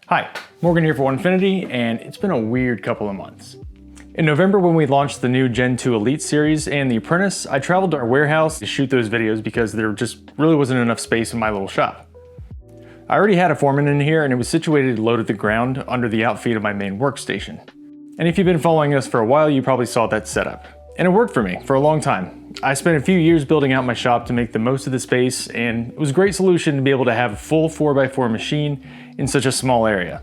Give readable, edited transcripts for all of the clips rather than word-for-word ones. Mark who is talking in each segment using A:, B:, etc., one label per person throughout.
A: Hi, Morgan here for Onefinity, and it's been a weird couple of months. In November, when we launched the new Gen 2 Elite series and the Apprentice, I traveled to our warehouse to shoot those videos because there just really wasn't enough space in my little shop. I already had a Foreman in here and it was situated low to the ground under the outfeed of my main workstation. And if you've been following us for a while, you probably saw that setup. And it worked for me for a long time. I spent a few years building out my shop to make the most of the space, and it was a great solution to be able to have a full 4x4 machine in such a small area.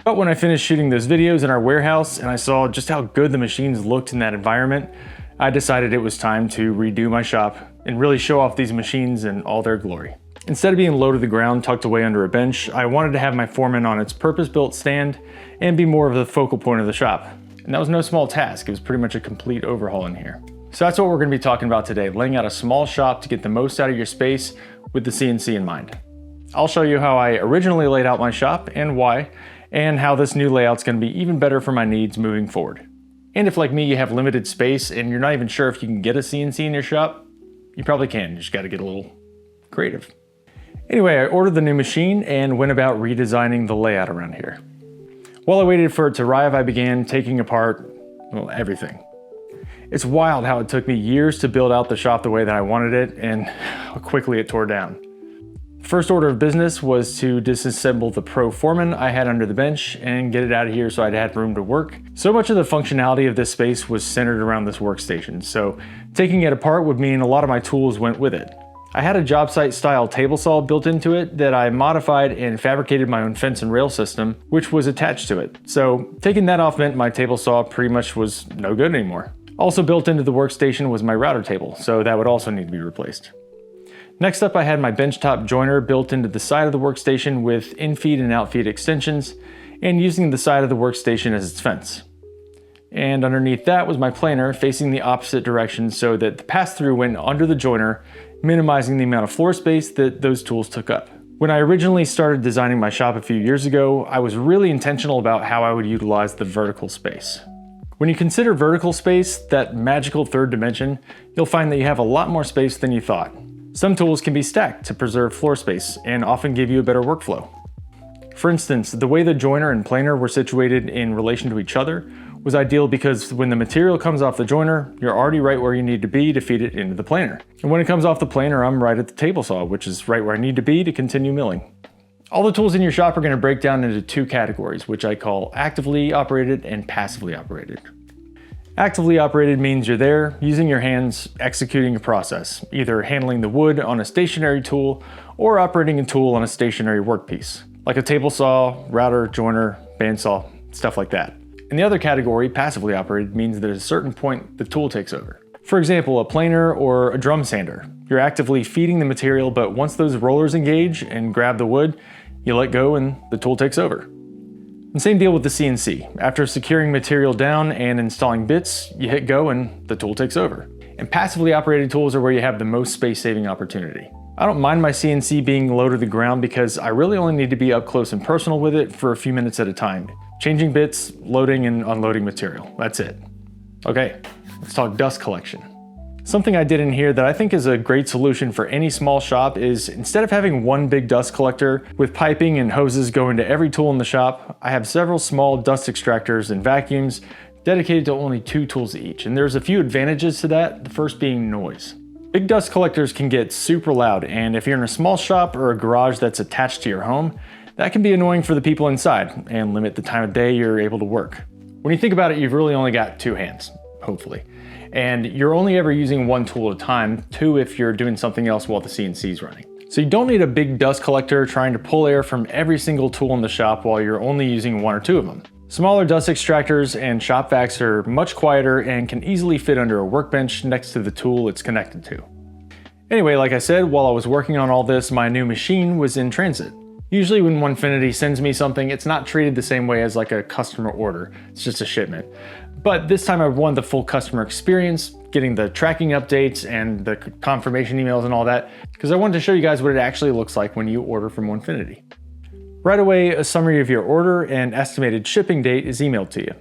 A: But when I finished shooting those videos in our warehouse and I saw just how good the machines looked in that environment, I decided it was time to redo my shop and really show off these machines in all their glory. Instead of being low to the ground tucked away under a bench, I wanted to have my Foreman on its purpose-built stand and be more of the focal point of the shop. And that was no small task. It was pretty much a complete overhaul in here. So that's what we're going to be talking about today, laying out a small shop to get the most out of your space with the CNC in mind. I'll show you how I originally laid out my shop and why, and how this new layout's going to be even better for my needs moving forward. And if, like me, you have limited space and you're not even sure if you can get a CNC in your shop, you probably can. You just got to get a little creative. Anyway, I ordered the new machine and went about redesigning the layout around here. While I waited for it to arrive, I began taking apart, well, everything. It's wild how it took me years to build out the shop the way that I wanted it and how quickly it tore down. First order of business was to disassemble the Pro Foreman I had under the bench and get it out of here so I'd had room to work. So much of the functionality of this space was centered around this workstation, so taking it apart would mean a lot of my tools went with it. I had a job site style table saw built into it that I modified and fabricated my own fence and rail system, which was attached to it. So taking that off meant my table saw pretty much was no good anymore. Also built into the workstation was my router table, so that would also need to be replaced. Next up, I had my benchtop joiner built into the side of the workstation with infeed and outfeed extensions, and using the side of the workstation as its fence. And underneath that was my planer facing the opposite direction so that the pass-through went under the joiner, minimizing the amount of floor space that those tools took up. When I originally started designing my shop a few years ago, I was really intentional about how I would utilize the vertical space. When you consider vertical space, that magical third dimension, you'll find that you have a lot more space than you thought. Some tools can be stacked to preserve floor space and often give you a better workflow. For instance, the way the joiner and planer were situated in relation to each other was ideal because when the material comes off the joiner, you're already right where you need to be to feed it into the planer. And when it comes off the planer, I'm right at the table saw, which is right where I need to be to continue milling. All the tools in your shop are going to break down into two categories, which I call actively operated and passively operated. Actively operated means you're there using your hands executing a process, either handling the wood on a stationary tool or operating a tool on a stationary workpiece, like a table saw, router, joiner, bandsaw, stuff like that. And the other category, passively operated, means that at a certain point the tool takes over. For example, a planer or a drum sander. You're actively feeding the material, but once those rollers engage and grab the wood, you let go and the tool takes over. And same deal with the CNC. After securing material down and installing bits, you hit go and the tool takes over. And passively operated tools are where you have the most space-saving opportunity. I don't mind my CNC being low to the ground because I really only need to be up close and personal with it for a few minutes at a time. Changing bits, loading and unloading material. That's it. Okay, let's talk dust collection. Something I did in here that I think is a great solution for any small shop is instead of having one big dust collector with piping and hoses going to every tool in the shop, I have several small dust extractors and vacuums dedicated to only 2 tools each. And there's a few advantages to that, the first being noise. Big dust collectors can get super loud, and if you're in a small shop or a garage that's attached to your home, that can be annoying for the people inside and limit the time of day you're able to work. When you think about it, you've really only got 2 hands, hopefully. And you're only ever using 1 tool at a time, 2 if you're doing something else while the CNC is running. So you don't need a big dust collector trying to pull air from every single tool in the shop while you're only using 1 or 2 of them. Smaller dust extractors and shop vacs are much quieter and can easily fit under a workbench next to the tool it's connected to. Anyway, like I said, while I was working on all this, my new machine was in transit. Usually when Onefinity sends me something, it's not treated the same way as like a customer order. It's just a shipment. But this time I wanted the full customer experience, getting the tracking updates and the confirmation emails and all that, because I wanted to show you guys what it actually looks like when you order from Onefinity. Right away, a summary of your order and estimated shipping date is emailed to you.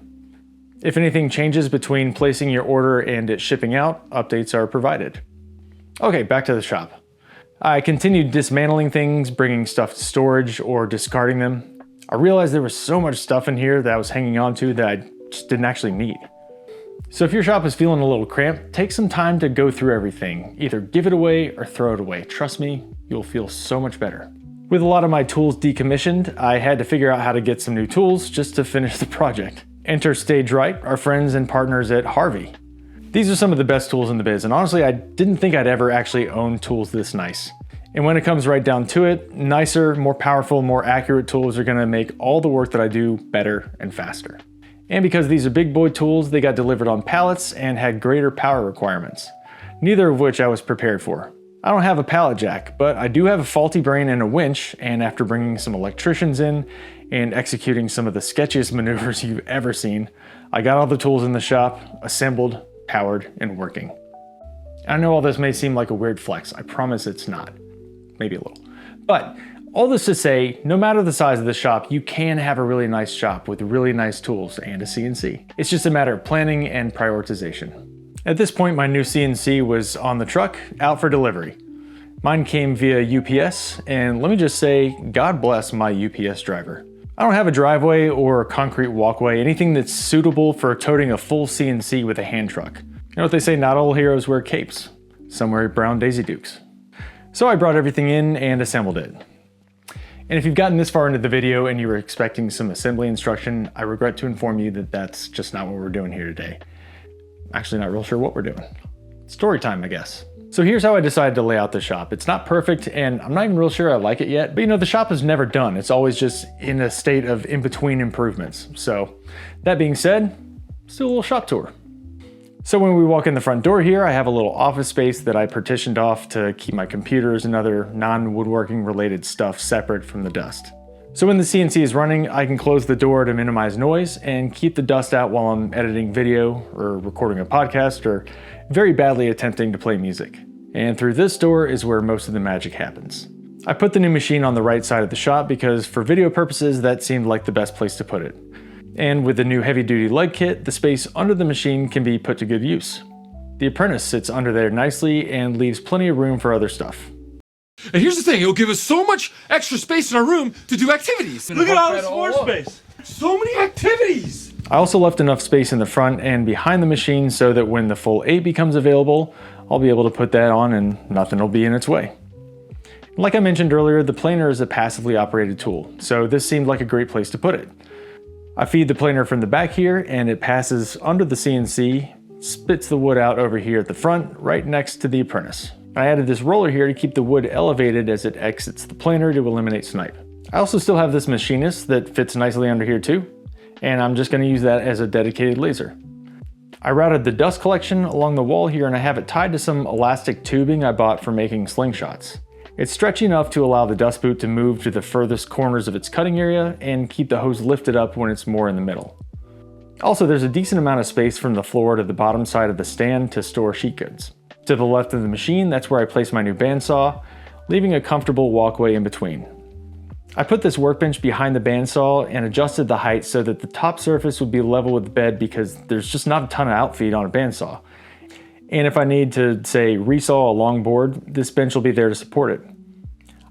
A: If anything changes between placing your order and it shipping out, updates are provided. Okay, back to the shop. I continued dismantling things, bringing stuff to storage or discarding them. I realized there was so much stuff in here that I was hanging on to that I just didn't actually need. So if your shop is feeling a little cramped, take some time to go through everything. Either give it away or throw it away. Trust me, you'll feel so much better. With a lot of my tools decommissioned, I had to figure out how to get some new tools just to finish the project. Enter Stage Right, our friends and partners at Harvey. These are some of the best tools in the biz, and honestly, I didn't think I'd ever actually own tools this nice. And when it comes right down to it, nicer, more powerful, more accurate tools are gonna make all the work that I do better and faster. And because these are big boy tools, they got delivered on pallets and had greater power requirements, neither of which I was prepared for. I don't have a pallet jack, but I do have a faulty brain and a winch, and after bringing some electricians in and executing some of the sketchiest maneuvers you've ever seen, I got all the tools in the shop, assembled, powered, and working. I know all this may seem like a weird flex. I promise it's not. Maybe a little. But all this to say, no matter the size of the shop, you can have a really nice shop with really nice tools and a CNC. It's just a matter of planning and prioritization. At this point, my new CNC was on the truck, out for delivery. Mine came via UPS, and let me just say, God bless my UPS driver. I don't have a driveway or a concrete walkway, anything that's suitable for toting a full CNC with a hand truck. You know what they say, not all heroes wear capes. Some wear brown Daisy Dukes. So I brought everything in and assembled it. And if you've gotten this far into the video and you were expecting some assembly instruction, I regret to inform you that that's just not what we're doing here today. Actually not real sure what we're doing. Story time, I guess. So here's how I decided to lay out the shop. It's not perfect, and I'm not even real sure I like it yet, but you know, the shop is never done. It's always just in a state of in-between improvements. So that being said, let's do a little shop tour. So when we walk in the front door here, I have a little office space that I partitioned off to keep my computers and other non-woodworking related stuff separate from the dust. So when the CNC is running, I can close the door to minimize noise and keep the dust out while I'm editing video or recording a podcast or very badly attempting to play music. And through this door is where most of the magic happens. I put the new machine on the right side of the shop because for video purposes, that seemed like the best place to put it. And with the new heavy-duty leg kit, the space under the machine can be put to good use. The apprentice sits under there nicely and leaves plenty of room for other stuff.
B: And here's the thing, it'll give us so much extra space in our room to do activities.
C: Look at all this floor space.
B: So many activities.
A: I also left enough space in the front and behind the machine so that when the full 8 becomes available, I'll be able to put that on and nothing will be in its way. Like I mentioned earlier, the planer is a passively operated tool, so this seemed like a great place to put it. I feed the planer from the back here and it passes under the CNC, spits the wood out over here at the front, right next to the apprentice. I added this roller here to keep the wood elevated as it exits the planer to eliminate snipe. I also still have this machinist that fits nicely under here too, and I'm just going to use that as a dedicated laser. I routed the dust collection along the wall here and I have it tied to some elastic tubing I bought for making slingshots. It's stretchy enough to allow the dust boot to move to the furthest corners of its cutting area and keep the hose lifted up when it's more in the middle. Also, there's a decent amount of space from the floor to the bottom side of the stand to store sheet goods. To the left of the machine, that's where I place my new bandsaw, leaving a comfortable walkway in between. I put this workbench behind the bandsaw and adjusted the height so that the top surface would be level with the bed because there's just not a ton of outfeed on a bandsaw. And if I need to, say, resaw a long board, this bench will be there to support it.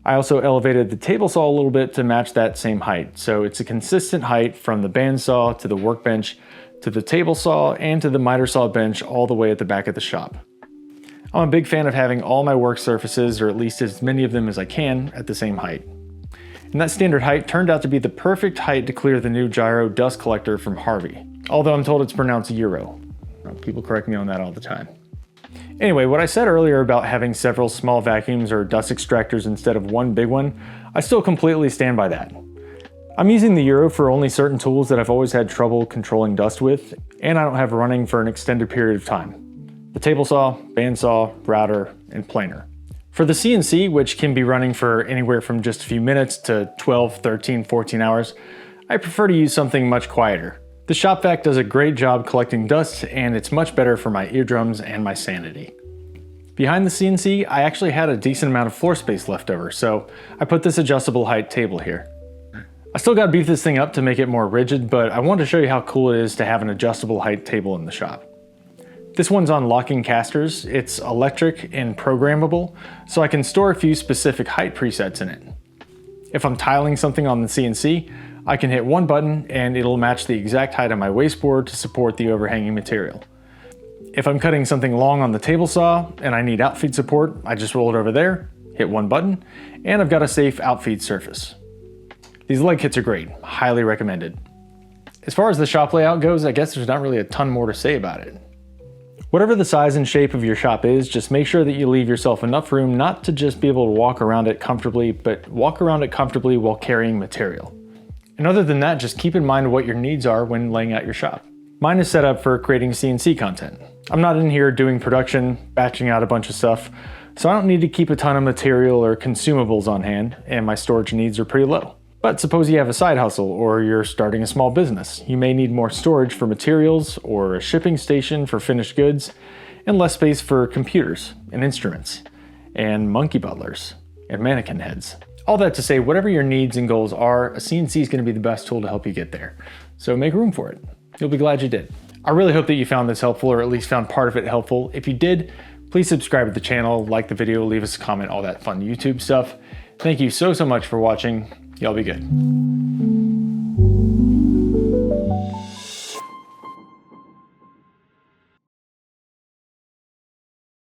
A: I also elevated the table saw a little bit to match that same height, so it's a consistent height from the bandsaw to the workbench to the table saw and to the miter saw bench all the way at the back of the shop. I'm a big fan of having all my work surfaces, or at least as many of them as I can, at the same height. And that standard height turned out to be the perfect height to clear the new gyro dust collector from Harvey, although I'm told it's pronounced Euro. People correct me on that all the time. Anyway, what I said earlier about having several small vacuums or dust extractors instead of one big one, I still completely stand by that. I'm using the Euro for only certain tools that I've always had trouble controlling dust with, and I don't have running for an extended period of time. The table saw, bandsaw, router, and planer. For the CNC, which can be running for anywhere from just a few minutes to 12, 13, 14 hours, I prefer to use something much quieter. The shop vac does a great job collecting dust, and it's much better for my eardrums and my sanity. Behind the CNC, I actually had a decent amount of floor space left over, so I put this adjustable height table here. I still gotta beef this thing up to make it more rigid, but I wanted to show you how cool it is to have an adjustable height table in the shop. This one's on locking casters. It's electric and programmable, so I can store a few specific height presets in it. If I'm tiling something on the CNC, I can hit one button and it'll match the exact height of my wasteboard to support the overhanging material. If I'm cutting something long on the table saw and I need outfeed support, I just roll it over there, hit one button, and I've got a safe outfeed surface. These leg kits are great, highly recommended. As far as the shop layout goes, I guess there's not really a ton more to say about it. Whatever the size and shape of your shop is, just make sure that you leave yourself enough room not to just be able to walk around it comfortably, but walk around it comfortably while carrying material. And other than that, just keep in mind what your needs are when laying out your shop. Mine is set up for creating CNC content. I'm not in here doing production, batching out a bunch of stuff, so I don't need to keep a ton of material or consumables on hand, and my storage needs are pretty low. But suppose you have a side hustle or you're starting a small business. You may need more storage for materials or a shipping station for finished goods and less space for computers and instruments and monkey butlers and mannequin heads. All that to say, whatever your needs and goals are, a CNC is going to be the best tool to help you get there. So make room for it. You'll be glad you did. I really hope that you found this helpful, or at least found part of it helpful. If you did, please subscribe to the channel, like the video, leave us a comment, all that fun YouTube stuff. Thank you so much for watching. Y'all be good.